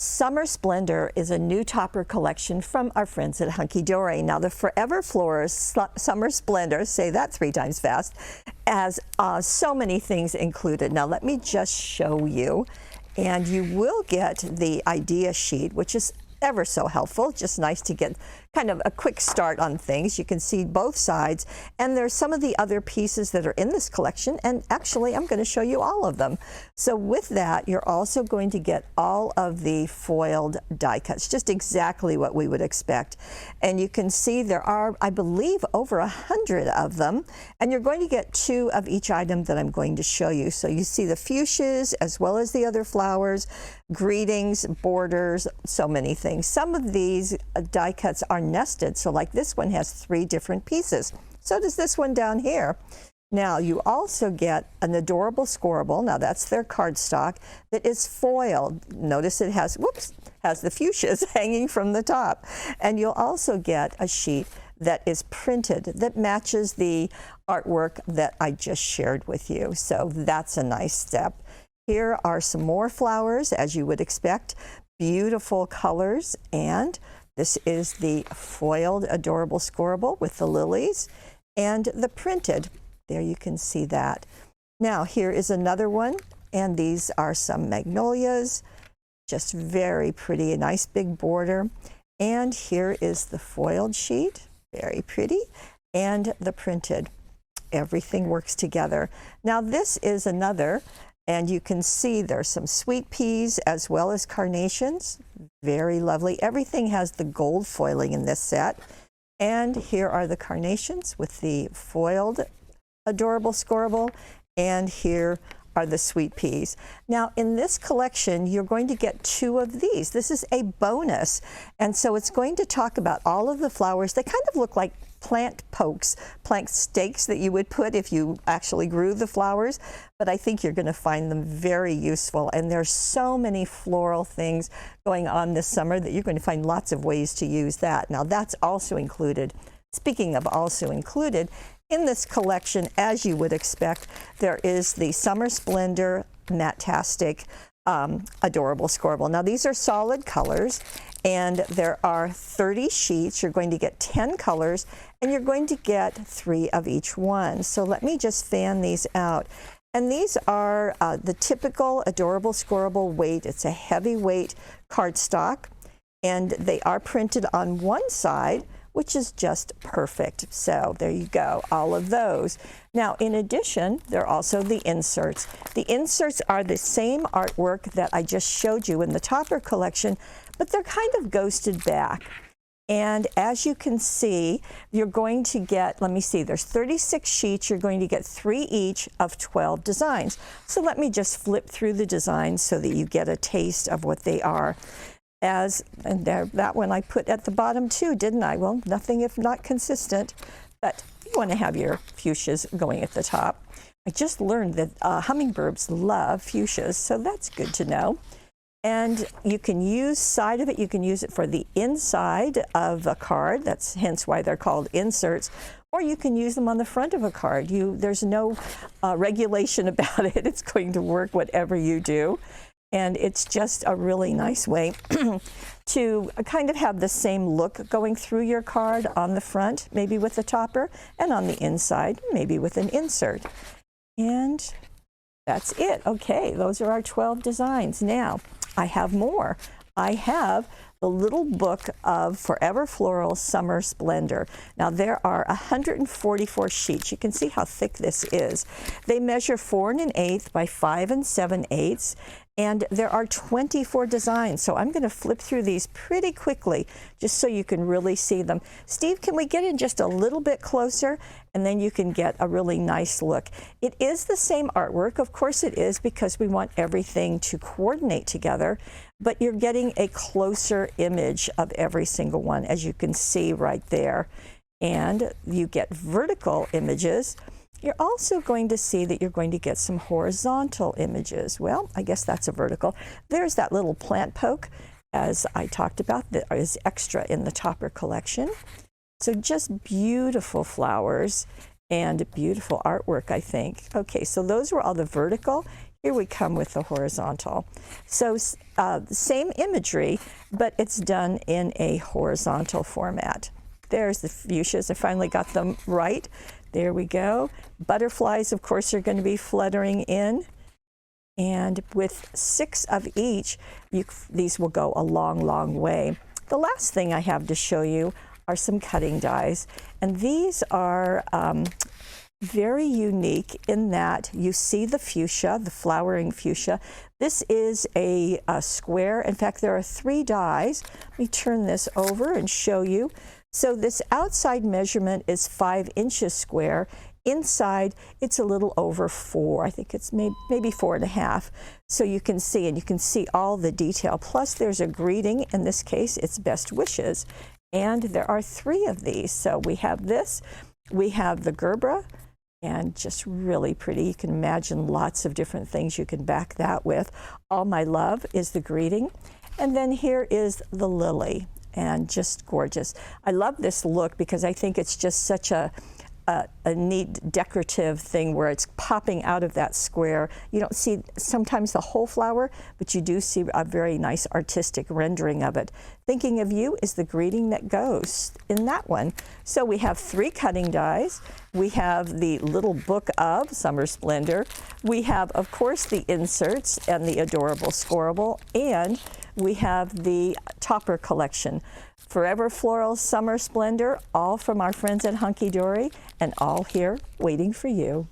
Summer Splendor is a new topper collection from our friends at Hunkydory. Now, the Forever Florist Summer Splendor, say that 3 times fast, has so many things included. Now, let me just show you. And you will get the idea sheet, which is ever so helpful. Just nice to get kind of a quick start on things. You can see both sides, and there's some of the other pieces that are in this collection, and actually I'm going to show you all of them. So with that, you're also going to get all of the foiled die cuts, just exactly what we would expect. And you can see there are, I believe, over 100 of them, and you're going to get 2 of each item that I'm going to show you. So you see the fuchsias as well as the other flowers, greetings, borders, so many things. Some of these die cuts are nested, so like this one has 3 different pieces. So does this one down here. Now you also get an adorable scorable. Now that's their cardstock that is foiled. Notice it has, has the fuchsias hanging from the top. And you'll also get a sheet that is printed that matches the artwork that I just shared with you. So that's a nice step. Here are some more flowers, as you would expect, beautiful colors, and this is the foiled adorable scorable with the lilies and the printed. There you can see that. Now here is another one, and these are some magnolias, just very pretty, a nice big border. And here is the foiled sheet, very pretty, and the printed. Everything works together. Now this is another, and you can see there's some sweet peas as well as carnations. Very lovely. Everything has the gold foiling in this set. And here are the carnations with the foiled adorable scorable. And here are the sweet peas. Now in this collection, you're going to get 2 of these. This is a bonus. And so it's going to talk about all of the flowers. They kind of look like plant pokes, plant stakes that you would put if you actually grew the flowers, but I think you're going to find them very useful. And there's so many floral things going on this summer that you're going to find lots of ways to use that. Now that's also included. Speaking of also included, in this collection, as you would expect, there is the Summer Splendor Matastic adorable scorable. Now these are solid colors, and there are 30 sheets. You're going to get 10 colors, and you're going to get 3 of each one. So let me just fan these out. And these are the typical adorable scorable weight. It's a heavyweight cardstock, and they are printed on one side, which is just perfect. So there you go, all of those. Now, in addition, there are also the inserts. The inserts are the same artwork that I just showed you in the topper collection, but they're kind of ghosted back. And as you can see, you're going to get, let me see, there's 36 sheets. You're going to get 3 each of 12 designs. So let me just flip through the designs so that you get a taste of what they are. And there, that one I put at the bottom too, didn't I? Well, nothing if not consistent, but you want to have your fuchsias going at the top. I just learned that hummingbirds love fuchsias, so that's good to know. And you can use side of it, you can use it for the inside of a card. That's hence why they're called inserts. Or you can use them on the front of a card. There's no regulation about it. It's going to work whatever you do. And it's just a really nice way to kind of have the same look going through your card on the front, maybe with the topper, and on the inside, maybe with an insert. And that's it. Okay, those are our 12 designs. Now, I have more. I have the little book of Forever Floral Summer Splendor. Now there are 144 sheets. You can see how thick this is. They measure 4 1/8 by 5 7/8, and there are 24 designs. So I'm going to flip through these pretty quickly just so you can really see them. Steve, can we get in just a little bit closer, and then you can get a really nice look. It is the same artwork, of course it is, because we want everything to coordinate together, but you're getting a closer image of every single one, as you can see right there. And you get vertical images. You're also going to see that you're going to get some horizontal images. Well, I guess that's a vertical. There's that little plant poke, as I talked about, that is extra in the topper collection. So just beautiful flowers and beautiful artwork, I think. Okay, so those were all the vertical. Here we come with the horizontal. So same imagery, but it's done in a horizontal format. There's the fuchsias. I finally got them right. There we go. Butterflies, of course, are going to be fluttering in. And with 6 of each, these will go a long, long way. The last thing I have to show you are some cutting dies. And these are very unique in that you see the fuchsia, the flowering fuchsia. This is a square. In fact, there are 3 dies. Let me turn this over and show you. So this outside measurement is 5 inches square. Inside, it's a little over 4. I think it's maybe 4.5. So you can see, and you can see all the detail. Plus, there's a greeting. In this case, it's best wishes. And there are 3 of these. So we have this. We have the gerbera, and just really pretty. You can imagine lots of different things you can back that with. All my love is the greeting. And then here is the lily, and just gorgeous. I love this look because I think it's just such a neat decorative thing where it's popping out of that square. You don't see sometimes the whole flower, but you do see a very nice artistic rendering of it. Thinking of you is the greeting that goes in that one. So we have 3 cutting dies. We have the little book of Summer Splendor. We have, of course, the inserts and the adorable scoreable, and we have the topper collection. Forever Floral Summer Splendor, all from our friends at Hunkydory, and all here waiting for you.